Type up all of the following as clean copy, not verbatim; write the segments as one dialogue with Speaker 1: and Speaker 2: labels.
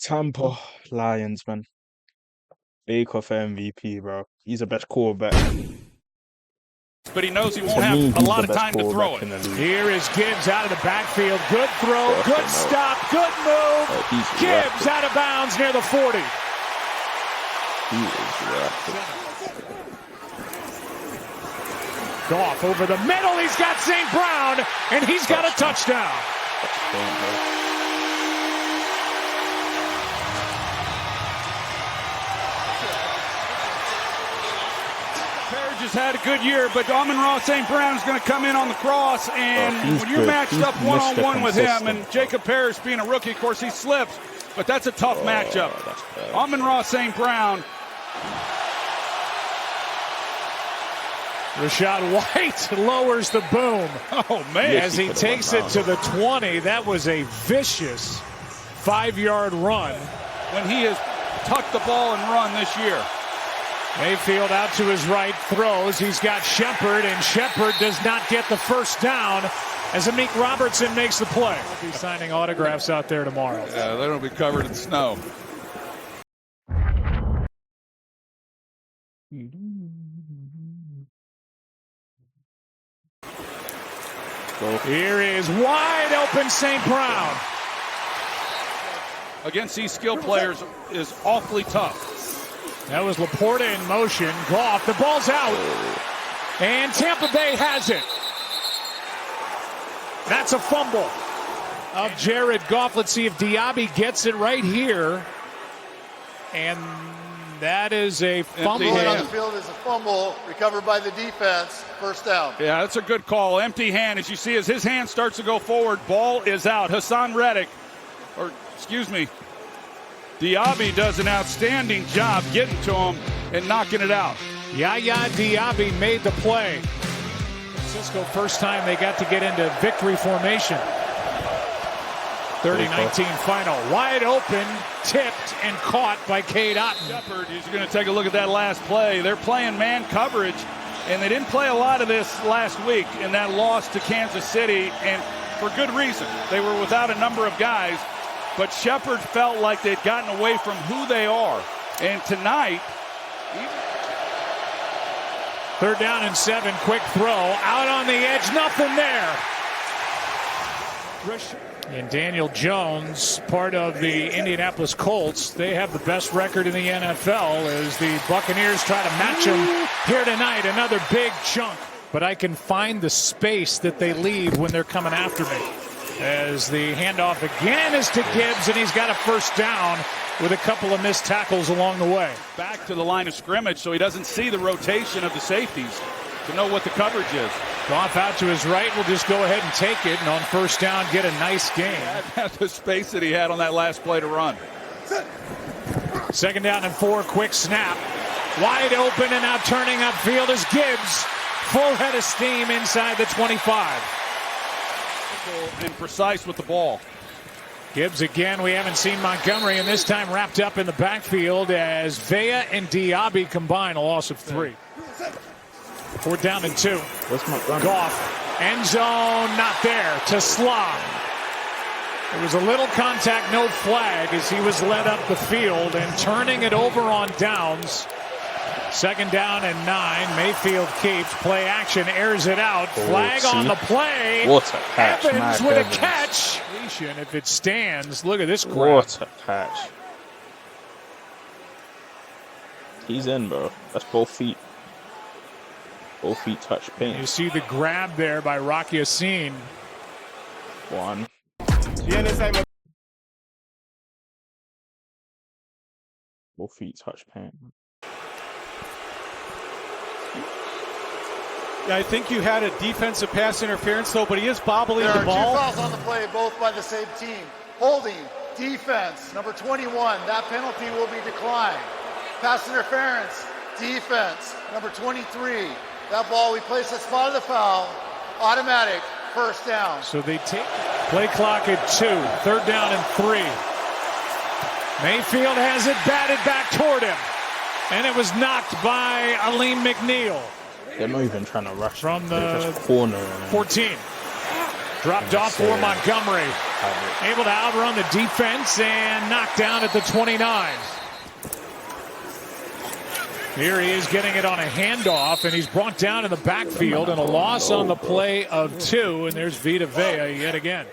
Speaker 1: Tampa Lions, man. Baker for MVP, bro. He's the best quarterback.
Speaker 2: But he knows he won't
Speaker 1: To me,
Speaker 2: have a
Speaker 1: he's
Speaker 2: lot
Speaker 1: the
Speaker 2: of
Speaker 1: best
Speaker 2: time to throw
Speaker 1: quarterback
Speaker 2: it.
Speaker 1: in the league.
Speaker 3: Here is Gibbs out of the backfield. Good throw, good stop, good move. Gibbs out of bounds near the 40.
Speaker 1: He is rapid.
Speaker 3: Goff over the middle. He's got St. Brown, and he's got a touchdown.
Speaker 2: Just had a good year, but Amon-Ra St. Brown is going to come in on the cross, and when you're matched up one-on-one with him, and Jacob Parrish being a rookie, of course, he slips, but that's a tough matchup. Amon-Ra St. Brown.
Speaker 3: Rashad White lowers the boom.
Speaker 2: Oh, man.
Speaker 3: As he takes it to the 20, that was a vicious 5-yard run.
Speaker 2: When he has tucked the ball and run this year.
Speaker 3: Mayfield out to his right, throws. He's got Shepard, and Shepard does not get the first down as Amik Robertson makes the play. He'll be signing autographs out there tomorrow.
Speaker 2: Yeah, they'll be covered in snow.
Speaker 3: Here is wide open St. Brown.
Speaker 2: Against these skill players is awfully tough.
Speaker 3: That was Laporta in motion. Goff, the ball's out. And Tampa Bay has it. That's a fumble of Jared Goff. Let's see if Diaby gets it right here. And that is a fumble.
Speaker 4: On the field is a fumble recovered by the defense. First down.
Speaker 2: Yeah, that's a good call. Empty hand, as you see, as his hand starts to go forward, ball is out. Hassan Reddick, or excuse me, Diaby does an outstanding job getting to him and knocking it out.
Speaker 3: Yaya Diaby made the play. Francisco, first time they got to get into victory formation. 30-19 final. Wide open, tipped, and caught by Cade Otton.
Speaker 2: Shepard, he's going to take a look at that last play. They're playing man coverage, and they didn't play a lot of this last week in that loss to Kansas City, and for good reason. They were without a number of guys. But Shepard felt like they'd gotten away from who they are. And tonight,
Speaker 3: 3rd down and 7, quick throw. Out on the edge, nothing there. And Daniel Jones, part of the Indianapolis Colts, they have the best record in the NFL as the Buccaneers try to match them here tonight. Another big chunk. But I can find the space that they leave when they're coming after me. As the handoff again is to Gibbs, and he's got a first down with a couple of missed tackles along the way.
Speaker 2: Back to the line of scrimmage so he doesn't see the rotation of the safeties to know what the coverage is.
Speaker 3: Goff out to his right will just go ahead and take it, and on first down get a nice gain.
Speaker 2: The space that he had on that last play to run.
Speaker 3: 2nd down and 4, quick snap. Wide open and now turning upfield is Gibbs. Full head of steam inside the 25.
Speaker 2: And precise with the ball.
Speaker 3: Gibbs again. We haven't seen Montgomery, and this time wrapped up in the backfield as Vea and Diaby combine, a loss of 3. 4th down and 2. Goff, end zone, not there to Slaw. There was a little contact, no flag, as he was led up the field and turning it over on downs. 2nd down and 9. Mayfield keeps play action, airs it out. Flag on the play.
Speaker 1: What a catch,
Speaker 3: Evans with a catch. If it stands, look at this grab.
Speaker 1: What a catch. He's in, bro. That's both feet. Both feet touch paint.
Speaker 3: You see the grab there by Rocky Yassin.
Speaker 1: One. Both feet touch paint.
Speaker 5: Yeah, I think you had a defensive pass interference, though, but he is bobbling the ball.
Speaker 4: There are 2 fouls on the play, both by the same team. Holding, defense, number 21. That penalty will be declined. Pass interference, defense, number 23. That ball we place at spot of the foul. Automatic, first down.
Speaker 3: So they take play clock at 2. 3rd down and 3. Mayfield has it batted back toward him. And it was knocked by Aleem McNeil.
Speaker 1: They're not even trying to rush
Speaker 3: from
Speaker 1: They're
Speaker 3: the
Speaker 1: just corner.
Speaker 3: 14. Dropped off for Montgomery. Able to outrun the defense and knocked down at the 29. Here he is getting it on a handoff, and he's brought down in the backfield, and a loss on the play of 2, and there's Vita Vea yet again.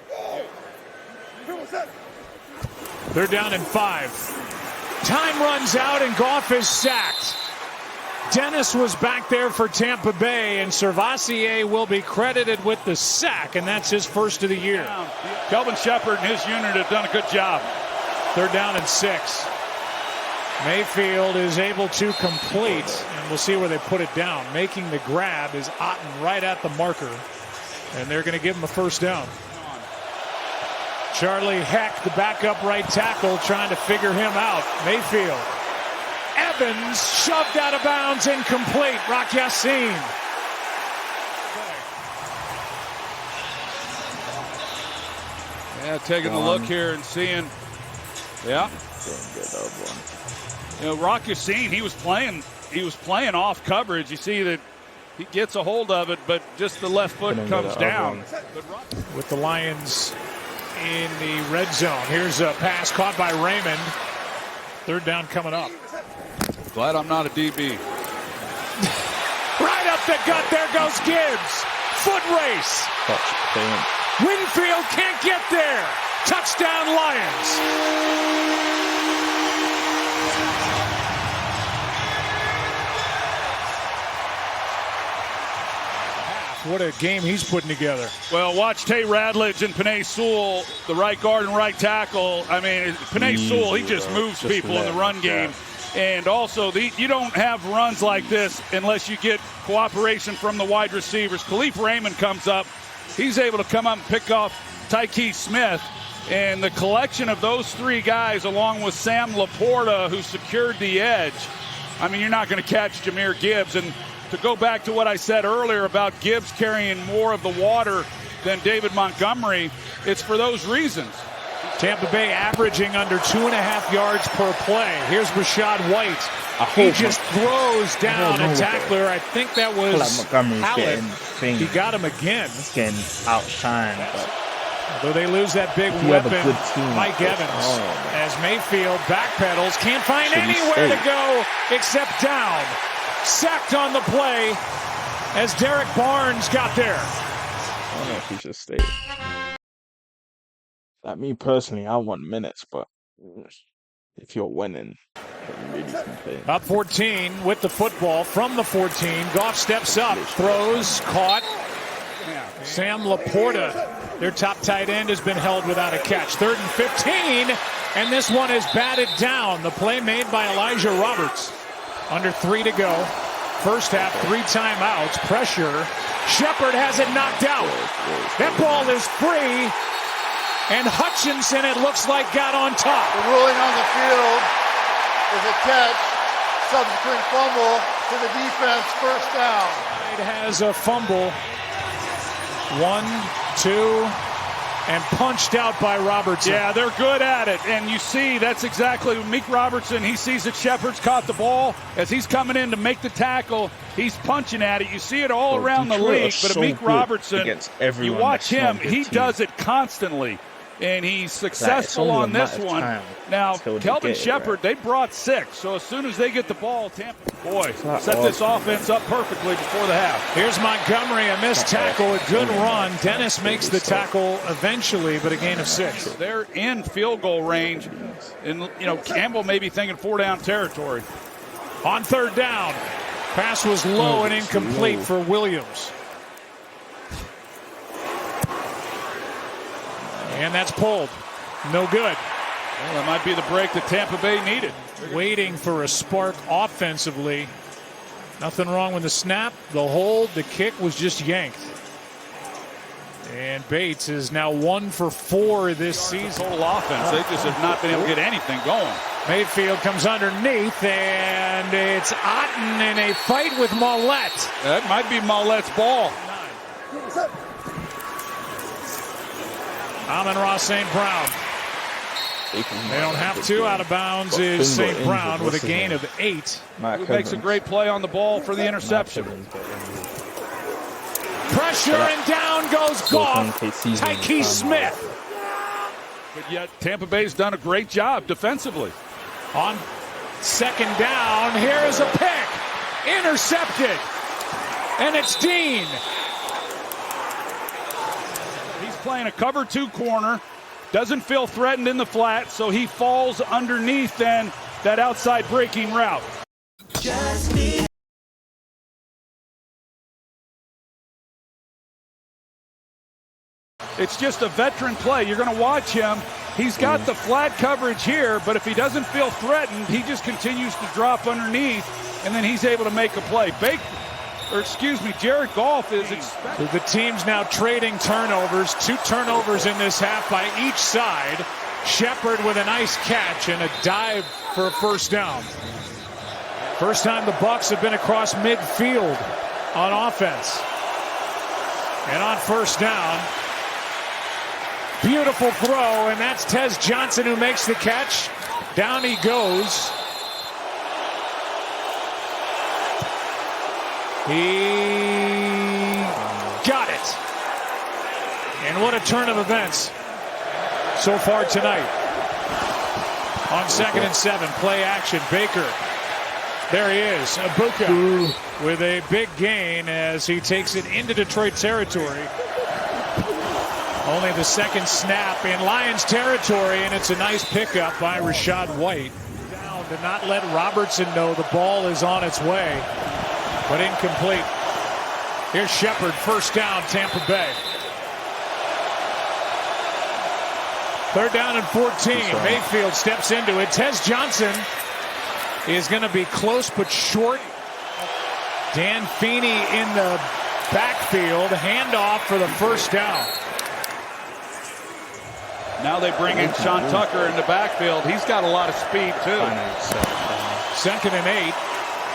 Speaker 3: They're down in 5. Time runs out, and Goff is sacked. Dennis was back there for Tampa Bay, and Servassier will be credited with the sack, and that's his first of the year.
Speaker 2: Kelvin Shepard and his unit have done a good job.
Speaker 3: They're down in 6. Mayfield is able to complete, and we'll see where they put it down. Making the grab is Otten right at the marker, and they're going to give him a first down. Charlie Heck, the backup right tackle, trying to figure him out. Mayfield. Evans shoved out of bounds, incomplete. Rock Yassin.
Speaker 2: Yeah, taking a look here and seeing. Yeah. You know, Rock Yassin, he was playing off coverage. You see that he gets a hold of it, but just the left foot comes down.
Speaker 3: With the Lions in the red zone. Here's a pass caught by Raymond. Third down coming up.
Speaker 2: Glad I'm not a DB.
Speaker 3: Right up the gut. There goes Gibbs. Foot race. Winfield can't get there. Touchdown Lions. What a game he's putting together.
Speaker 2: Well, watch Tay Radledge and Penei Sewell, the right guard and right tackle. I mean, Penei Sewell, he just moves people in the run game. And also, you don't have runs like this unless you get cooperation from the wide receivers. Khalif Raymond comes up. He's able to come up and pick off Tyke Smith. And the collection of those 3 guys, along with Sam Laporta, who secured the edge, I mean, you're not going to catch Jahmyr Gibbs. And to go back to what I said earlier about Gibbs carrying more of the water than David Montgomery, it's for those reasons.
Speaker 3: Tampa Bay averaging under 2.5 yards per play. Here's Rashad White. He just throws down a tackler. I think that was Hallett. He got him again.
Speaker 1: He's getting outshined.
Speaker 3: Although they lose that big weapon, Mike Evans, as Mayfield backpedals, can't find anywhere to go except down. Sacked on the play as Derek Barnes got there.
Speaker 1: I don't know if he should stay. Like me personally, I want minutes, but if you're winning, then really complain.
Speaker 3: Up 14 with the football from the 14. Goff steps up, throws, caught. Sam Laporta, their top tight end, has been held without a catch. 3rd and 15, and this one is batted down. The play made by Elijah Roberts. Under 3 to go. First half, 3 timeouts. Pressure. Shepard has it knocked out. That ball is free. And Hutchinson, it looks like, got on top.
Speaker 4: The ruling on the field is a catch. Subsequent fumble to the defense. First down.
Speaker 3: It has a fumble. 1, 2, and punched out by Robertson.
Speaker 2: Yeah, they're good at it. And you see, that's exactly Meek Robertson. He sees that Shepard's caught the ball. As he's coming in to make the tackle, he's punching at it. You see it all around the league. But Meek Robertson, you watch him, he does it constantly. And he's successful on this one. Now, Kelvin Shepard, they brought 6. So as soon as they get the ball, Tampa, set this offense up perfectly before the half.
Speaker 3: Here's Montgomery, a missed tackle, a good run. Dennis makes the tackle eventually, but a gain of 6.
Speaker 2: They're in field goal range. And, you know, Campbell may be thinking 4-down territory.
Speaker 3: On 3rd down, pass was low and incomplete for Williams. And that's pulled. No good.
Speaker 2: Well, that might be the break that Tampa Bay needed.
Speaker 3: Waiting for a spark offensively. Nothing wrong with the snap, the hold, the kick was just yanked. And Bates is now 1 for 4 this season.
Speaker 2: Total offense. They just have not been able to get anything going.
Speaker 3: Mayfield comes underneath, and it's Otten in a fight with Mollett.
Speaker 2: That might be Mollett's ball.
Speaker 3: Amon-Ra St. Brown. They don't have to. Out of bounds is St. Brown with a gain of 8.
Speaker 2: Who makes a great play on the ball for the interception.
Speaker 3: pressure, and down goes Goff. Tyke Smith.
Speaker 2: But yet Tampa Bay's done a great job defensively.
Speaker 3: On second down, here is a pick. Intercepted. And it's Dean.
Speaker 2: He's playing a cover 2 corner. Doesn't feel threatened in the flat, so he falls underneath then that outside breaking route. It's just a veteran play. You're going to watch him. He's got the flat coverage here, but if he doesn't feel threatened, he just continues to drop underneath, and then he's able to make a play. Jared Goff is expected.
Speaker 3: So the team's now trading turnovers. 2 turnovers in this half by each side. Shepard with a nice catch and a dive for a first down. First time the Bucs have been across midfield on offense. And on first down, beautiful throw, and that's Tez Johnson who makes the catch. Down he goes. He got it. And what a turn of events so far tonight. On 2nd and 7, play action. Baker. There he is. Abuka with a big gain as he takes it into Detroit territory. Only the second snap in Lions territory, and it's a nice pickup by Rachaad White. Down to not let Robertson know the ball is on its way, but incomplete. Here's Shepard, first down, Tampa Bay. 3rd down and 14. Mayfield steps into it. Tez Johnson is going to be close but short. Dan Feeney in the backfield. Handoff for the first down.
Speaker 2: Now they bring in Sean Tucker in the backfield. He's got a lot of speed, too.
Speaker 3: 2nd and 8.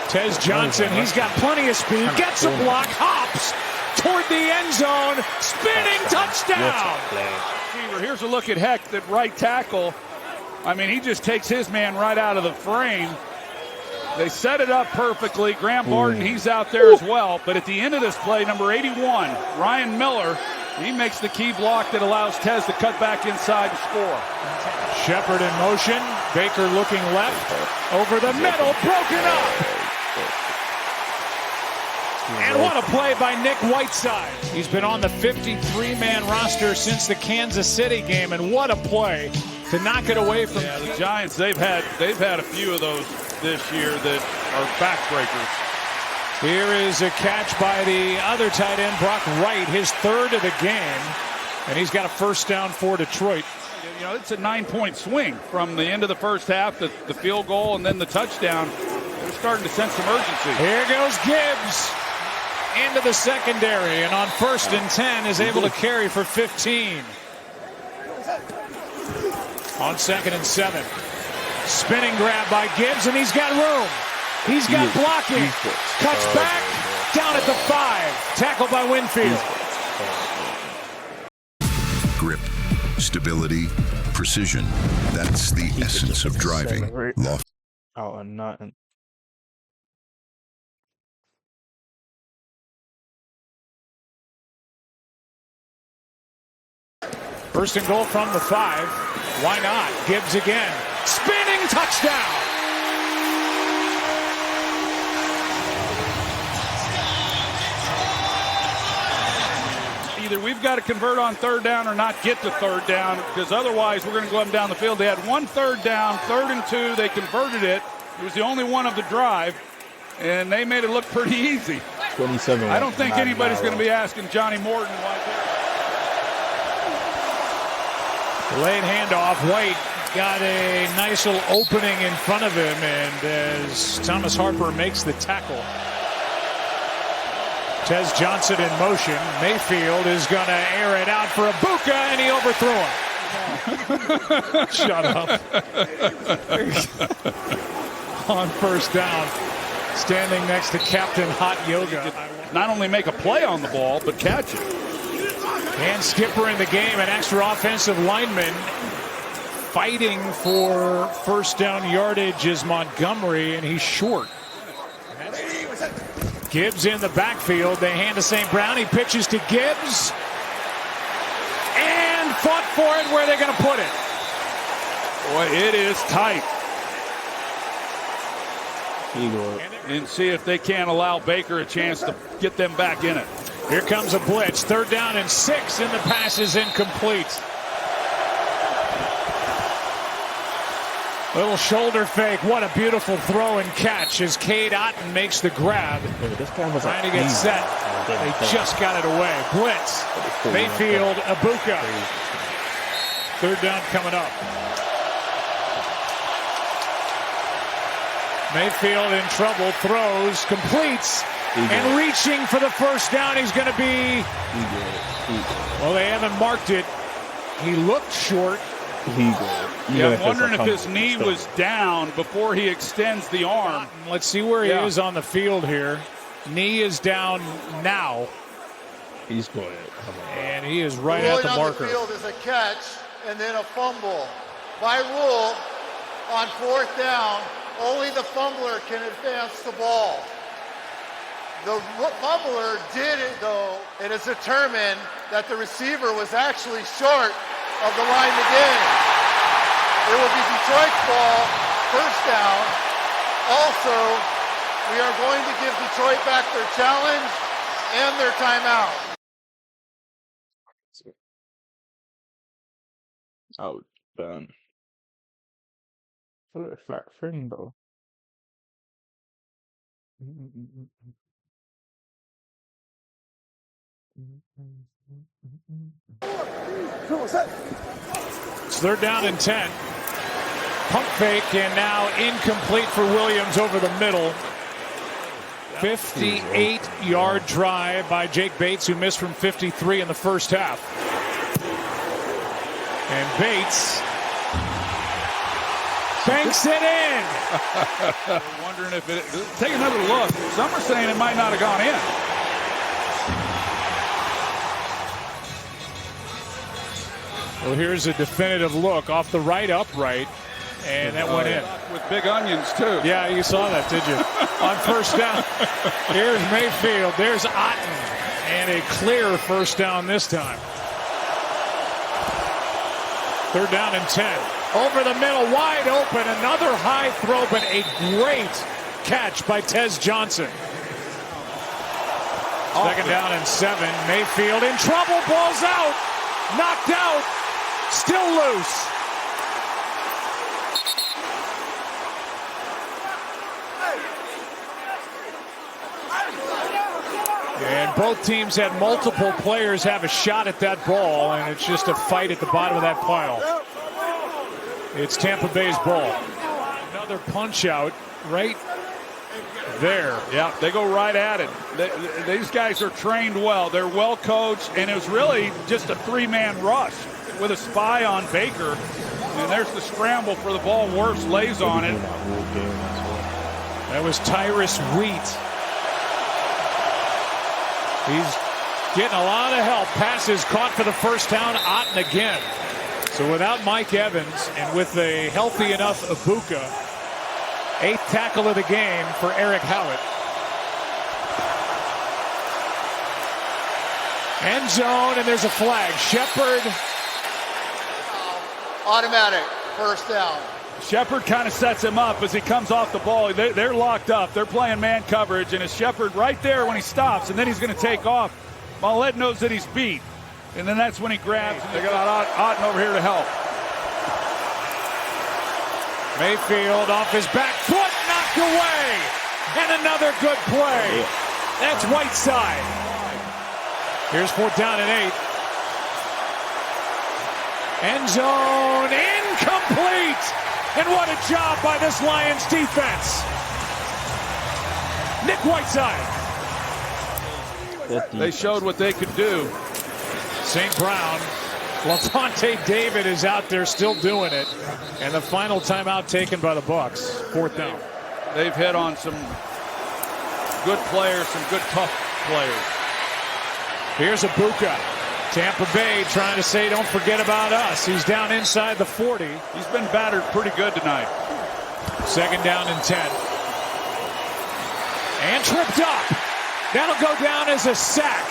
Speaker 3: Tez Johnson, he's got plenty of speed. Gets a block, hops toward the end zone. Spinning touchdown.
Speaker 2: Here's a look at Heck at right tackle. I mean, he just takes his man right out of the frame. They set it up perfectly. Graham Barton, he's out there as well. But at the end of this play, number 81, Ryan Miller, he makes the key block that allows Tez to cut back inside and score.
Speaker 3: Shepard in motion. Baker looking left. Over the middle. Broken up. And what a play by Nick Whiteside. He's been on the 53-man roster since the Kansas City game, and what a play to knock it away from
Speaker 2: the Giants. They've had a few of those this year that are backbreakers.
Speaker 3: Here is a catch by the other tight end, Brock Wright, his 3rd of the game, and he's got a first down for Detroit.
Speaker 2: You know, it's a 9-point swing from the end of the first half, the field goal, and then the touchdown. They're starting to sense some urgency.
Speaker 3: Here goes Gibbs into the secondary, and on 1st and 10 is able to carry for 15. On 2nd and 7. Spinning grab by Gibbs, and he's got room. He's got blocking. Cuts back, down at the 5. Tackled by Winfield.
Speaker 6: Grip, stability, precision. That's the essence of driving.
Speaker 1: Oh, and nothing.
Speaker 3: First and goal from the 5. Why not? Gibbs again. Spinning touchdown.
Speaker 2: Either we've got to convert on 3rd down or not get to 3rd down, because otherwise we're going to go up and down the field. They had 1 3rd down, 3rd and 2. They converted it. It was the only one of the drive, and they made it look pretty easy.
Speaker 1: 27.
Speaker 2: I don't think anybody's going to be asking Johnny Morton why.
Speaker 3: Late handoff. White got a nice little opening in front of him, and as Thomas Harper makes the tackle. Tez Johnson in motion. Mayfield is going to air it out for Abuka, and he overthrew him. Shut up. On first down, standing next to Captain Hot Yoga.
Speaker 2: Not only make a play on the ball, but catch it.
Speaker 3: And skipper in the game, an extra offensive lineman fighting for first down yardage is Montgomery, and he's short. Gibbs in the backfield. They hand to St. Brown. He pitches to Gibbs. And fought for it. Where are they going to put it?
Speaker 2: Boy, it is tight. And see if they can't allow Baker a chance to get them back in it.
Speaker 3: Here comes a blitz. 3rd down and 6, and the pass is incomplete. Little shoulder fake. What a beautiful throw and catch as Cade Otton makes the grab. Trying to get set. They just got it away. Blitz. Mayfield, Ibuka. 3rd down coming up. Mayfield in trouble. Throws. Completes. And reaching for the 1st down. He's going to be... Well, they haven't marked it. He looked short.
Speaker 2: Yeah, I'm wondering if his knee was down before he extends the arm.
Speaker 3: Let's see where he is on the field here. Knee is down now.
Speaker 1: He's going.
Speaker 3: And he is right at the marker.
Speaker 4: The field is a catch and then a fumble. By rule, on 4th down, only the fumbler can advance the ball. The fumbler did it, though. It is determined that the receiver was actually short of the line of the game. It will be Detroit's ball, 1st down. Also, we are going to give Detroit back their challenge and their timeout.
Speaker 1: Oh, damn. What a flat thing, though.
Speaker 3: It's 3rd down and 10. Pump fake and now incomplete for Williams over the middle. 58-yard drive by Jake Bates, who missed from 53 in the 1st half. And Bates banks it in.
Speaker 2: Wondering if it... Take another look. Some are saying it might not have gone in.
Speaker 3: Well, here's a definitive look off the right upright, and that went in.
Speaker 2: With big onions, too.
Speaker 3: Yeah, you saw that, did you? On 1st down. Here's Mayfield. There's Otton. And a clear 1st down this time. 3rd down and 10. Over the middle, wide open. Another high throw, but a great catch by Tez Johnson. 2nd down and 7. Mayfield in trouble. Ball's out. Knocked out. Still loose. And both teams had multiple players have a shot at that ball, and it's just a fight at the bottom of that pile. It's Tampa Bay's ball. Another punch out right there.
Speaker 2: Yeah, they go right at it. These guys are trained well. They're well coached, and it was really just a 3-man rush with a spy on Baker. And there's the scramble for the ball. Wirfs lays on it.
Speaker 3: That was Tyrus Wheat. He's getting a lot of help. Passes caught for the 1st down. Otton again. So without Mike Evans and with a healthy enough Ibuka, 8th tackle of the game for Eric Howard. End zone, and there's a flag. Shepard.
Speaker 4: Automatic 1st down.
Speaker 2: Shepard kind of sets him up as he comes off the ball. They're locked up. They're playing man coverage, and it's Shepard right there when he stops, and then he's going to take off. Mollett knows that he's beat, and then that's when he grabs, and they got Otton over here to help.
Speaker 3: Mayfield off his back foot, knocked away, and another good play. That's Whiteside. Here's 4th down and 8. End zone incomplete. And what a job by this Lions defense. Nick Whiteside.
Speaker 2: They showed what they could do.
Speaker 3: St. Brown. Lavonte David is out there still doing it. And the final timeout taken by the Bucs. 4th down.
Speaker 2: They've hit on some good players, some good tough players.
Speaker 3: Here's Ibuka. Tampa Bay trying to say, don't forget about us. He's down inside the 40.
Speaker 2: He's been battered pretty good tonight.
Speaker 3: 2nd down and 10. And tripped up. That'll go down as a sack.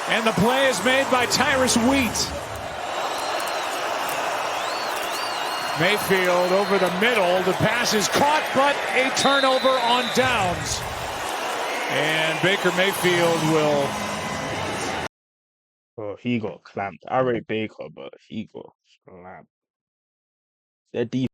Speaker 3: And the play is made by Tyrus Wheat. Mayfield over the middle. The pass is caught, but a turnover on downs. And Baker Mayfield will...
Speaker 1: Oh, he got clamped. I rate Baker, but he got clamped. Their defense